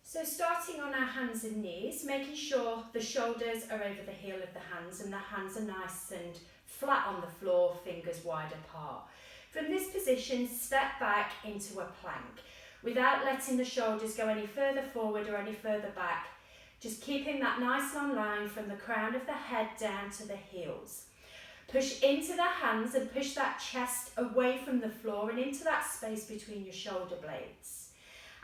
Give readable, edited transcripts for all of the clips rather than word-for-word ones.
So starting on our hands and knees, making sure the shoulders are over the heel of the hands and the hands are nice and flat on the floor, fingers wide apart. From this position, step back into a plank without letting the shoulders go any further forward or any further back, just keeping that nice long line from the crown of the head down to the heels. Push into the hands and push that chest away from the floor and into that space between your shoulder blades.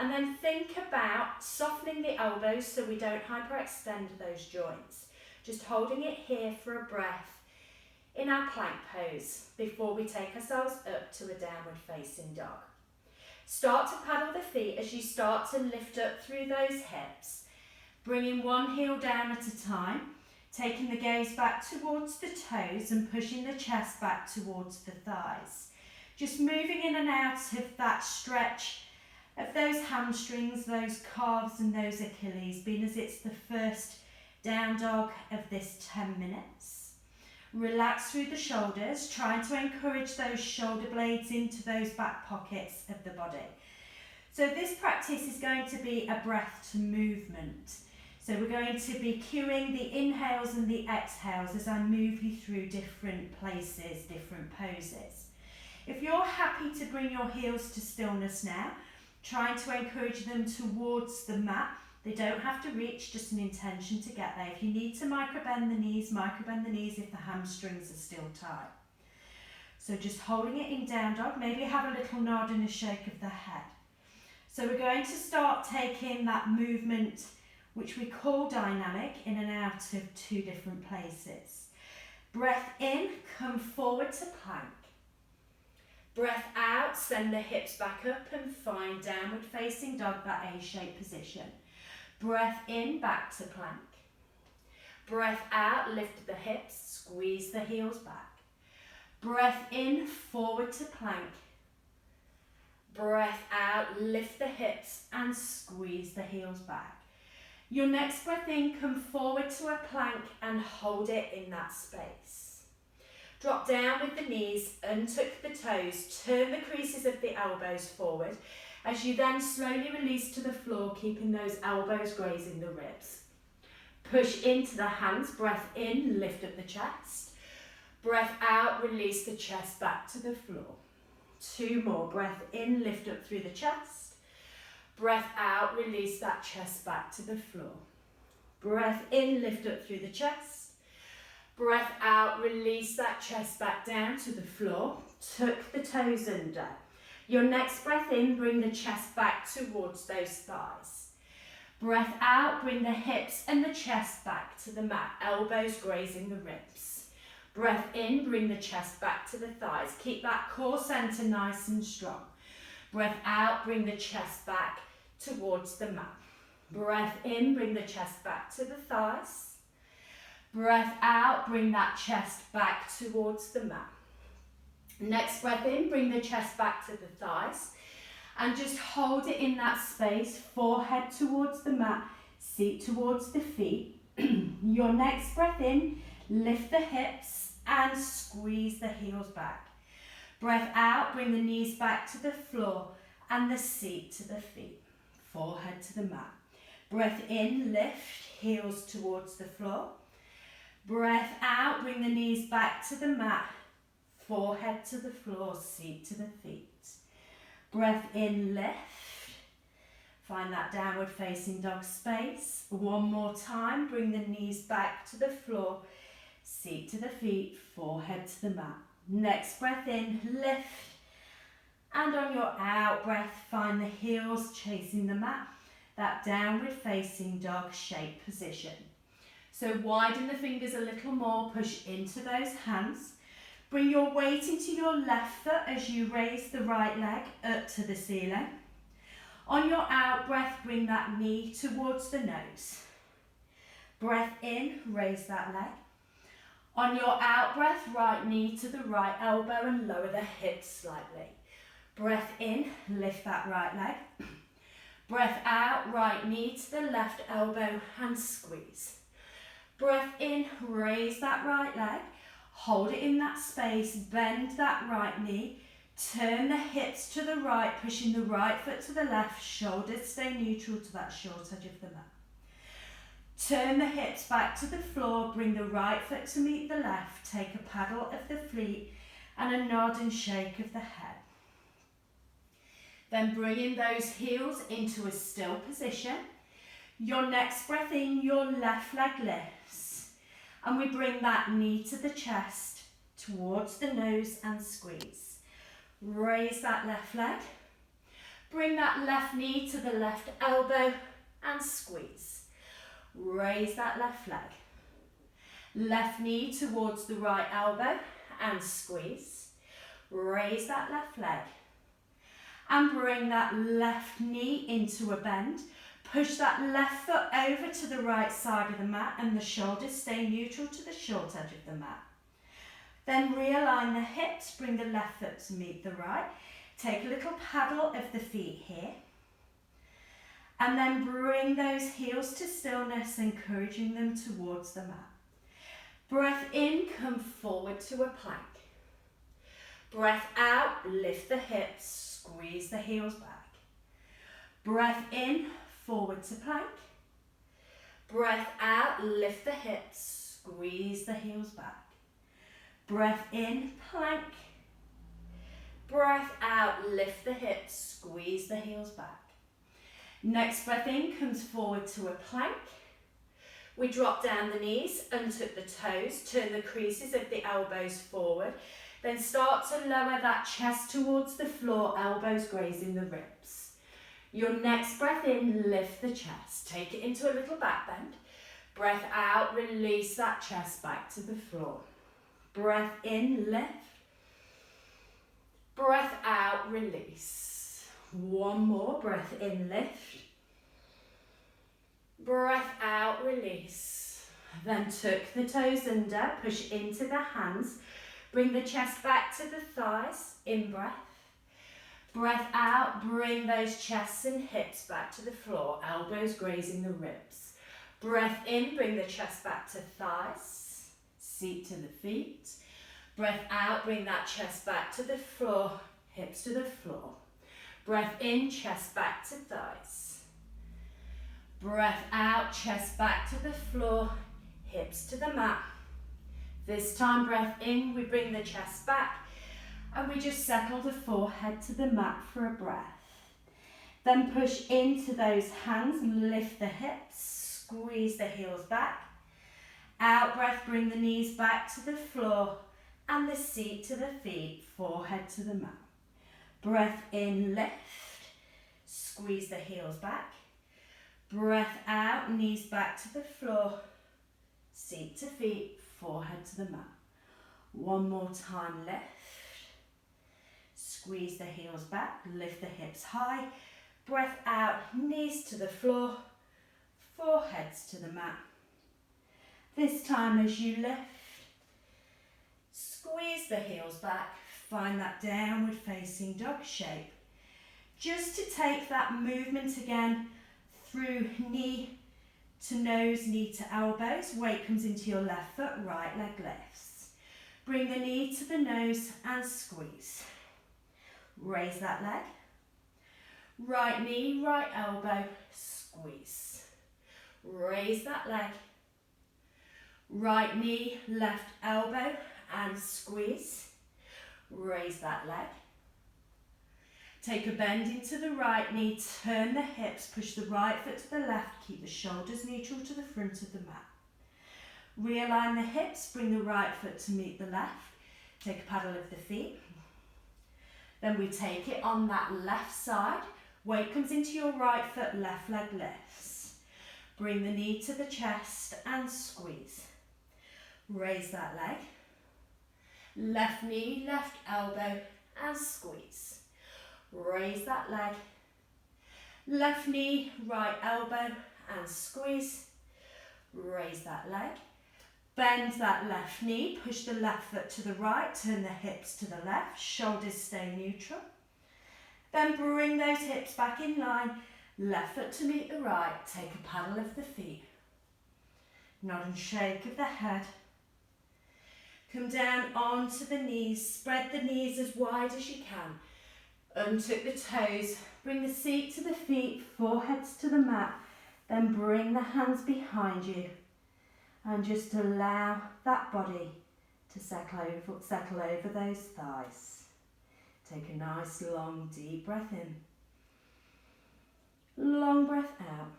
And then think about softening the elbows so we don't hyperextend those joints. Just holding it here for a breath in our plank pose before we take ourselves up to a downward facing dog. Start to paddle the feet as you start to lift up through those hips, bringing one heel down at a time, taking the gaze back towards the toes and pushing the chest back towards the thighs. Just moving in and out of that stretch of those hamstrings, those calves and those Achilles, being as it's the first down dog of this 10 minutes. Relax through the shoulders, trying to encourage those shoulder blades into those back pockets of the body. So this practice is going to be a breath to movement. So we're going to be cueing the inhales and the exhales as I move you through different places, different poses. If you're happy to bring your heels to stillness now, trying to encourage them towards the mat. They don't have to reach, just an intention to get there. If you need to microbend the knees if the hamstrings are still tight. So just holding it in down dog, maybe have a little nod and a shake of the head. So we're going to start taking that movement, which we call dynamic, in and out of two different places. Breath in, come forward to plank. Breath out, send the hips back up and find downward facing dog, that A-shaped position. Breath in, back to plank. Breath out, lift the hips, squeeze the heels back. Breath in, forward to plank. Breath out, lift the hips and squeeze the heels back. Your next breath in, come forward to a plank and hold it in that space. Drop down with the knees, untuck the toes, turn the creases of the elbows forward as you then slowly release to the floor, keeping those elbows grazing the ribs. Push into the hands, breath in, lift up the chest. Breath out, release the chest back to the floor. Two more, breath in, lift up through the chest. Breath out, release that chest back to the floor. Breath in, lift up through the chest. Breath out, release that chest back down to the floor. Tuck the toes under. Your next breath in, bring the chest back towards those thighs. Breath out, bring the hips and the chest back to the mat, elbows grazing the ribs. Breath in, bring the chest back to the thighs. Keep that core center nice and strong. Breath out, bring the chest back towards the mat. Breath in, bring the chest back to the thighs. Breath out, bring that chest back towards the mat. Next breath in, bring the chest back to the thighs and just hold it in that space, forehead towards the mat, seat towards the feet. Your next breath in, lift the hips and squeeze the heels back. Breath out, bring the knees back to the floor and the seat to the feet, forehead to the mat. Breath in, lift, heels towards the floor. Breath out, bring the knees back to the mat, forehead to the floor, seat to the feet. Breath in, lift. Find that downward facing dog space. One more time, bring the knees back to the floor, seat to the feet, forehead to the mat. Next breath in, lift. And on your out breath, find the heels chasing the mat, that downward facing dog shape position. So widen the fingers a little more, push into those hands. Bring your weight into your left foot as you raise the right leg up to the ceiling. On your out breath, bring that knee towards the nose. Breath in, raise that leg. On your out breath, right knee to the right elbow and lower the hips slightly. Breath in, lift that right leg. Breath out, right knee to the left elbow and squeeze. Breath in, raise that right leg, hold it in that space, bend that right knee, Turn the hips to the right, pushing the right foot to the left, shoulders stay neutral to that short edge of the mat. Turn the hips back to the floor, bring the right foot to meet the left, take a paddle of the feet and a nod and shake of the head. Then bringing those heels into a still position. Your next breath in, your left leg lifts. And we bring that knee to the chest, towards the nose and squeeze. Raise that left leg. Bring that left knee to the left elbow and squeeze. Raise that left leg. Left knee towards the right elbow and squeeze. Raise that left leg. And bring that left knee into a bend. Push that left foot over to the right side of the mat and the shoulders stay neutral to the short edge of the mat. Then realign the hips, bring the left foot to meet the right. Take a little paddle of the feet here. And then bring those heels to stillness, encouraging them towards the mat. Breath in, come forward to a plank. Breath out, lift the hips, squeeze the heels back. Breath in, forward to plank. Breath out, lift the hips, squeeze the heels back. Breath in, plank. Breath out, lift the hips, squeeze the heels back. Next breath in comes forward to a plank. We drop down the knees, untuck the toes, turn the creases of the elbows forward. Then start to lower that chest towards the floor, elbows grazing the ribs. Your next breath in, lift the chest. Take it into a little back bend. Breath out, release that chest back to the floor. Breath in, lift. Breath out, release. One more, breath in, lift. Breath out, release. Then tuck the toes under, push into the hands. Bring the chest back to the thighs, in breath. Breath out, bring those chests and hips back to the floor, elbows grazing the ribs. Breath in, bring the chest back to thighs, seat to the feet. Breath out, bring that chest back to the floor, hips to the floor. Breath in, chest back to thighs. Breath out, chest back to the floor, hips to the mat. This time, breath in, we bring the chest back and we just settle the forehead to the mat for a breath. Then push into those hands, lift the hips, squeeze the heels back. Out breath, bring the knees back to the floor and the seat to the feet, forehead to the mat. Breath in, lift, squeeze the heels back. Breath out, knees back to the floor, seat to feet, forehead to the mat. One more time, lift. Squeeze the heels back, lift the hips high. Breath out, knees to the floor, foreheads to the mat. This time as you lift, squeeze the heels back, find that downward facing dog shape. Just to take that movement again through knee to nose, knee to elbows. Weight comes into your left foot, right leg lifts. Bring the knee to the nose and squeeze. Raise that leg. Right knee, right elbow, squeeze. Raise that leg. Right knee, left elbow and squeeze. Raise that leg. Take a bend into the right knee, turn the hips, push the right foot to the left, keep the shoulders neutral to the front of the mat. Realign the hips, bring the right foot to meet the left. Take a paddle of the feet. Then we take it on that left side. Weight comes into your right foot, left leg lifts. Bring the knee to the chest and squeeze. Raise that leg. Left knee, left elbow and squeeze. Raise that leg. Left knee, right elbow and squeeze. Raise that leg. Bend that left knee, push the left foot to the right, turn the hips to the left, shoulders stay neutral. Then bring those hips back in line, left foot to meet the right, take a paddle of the feet. Nod and shake of the head. Come down onto the knees, spread the knees as wide as you can. Untuck the toes, bring the seat to the feet, foreheads to the mat, then bring the hands behind you and just allow that body to settle over those thighs. Take a nice long deep breath in, long breath out.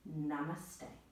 Namaste.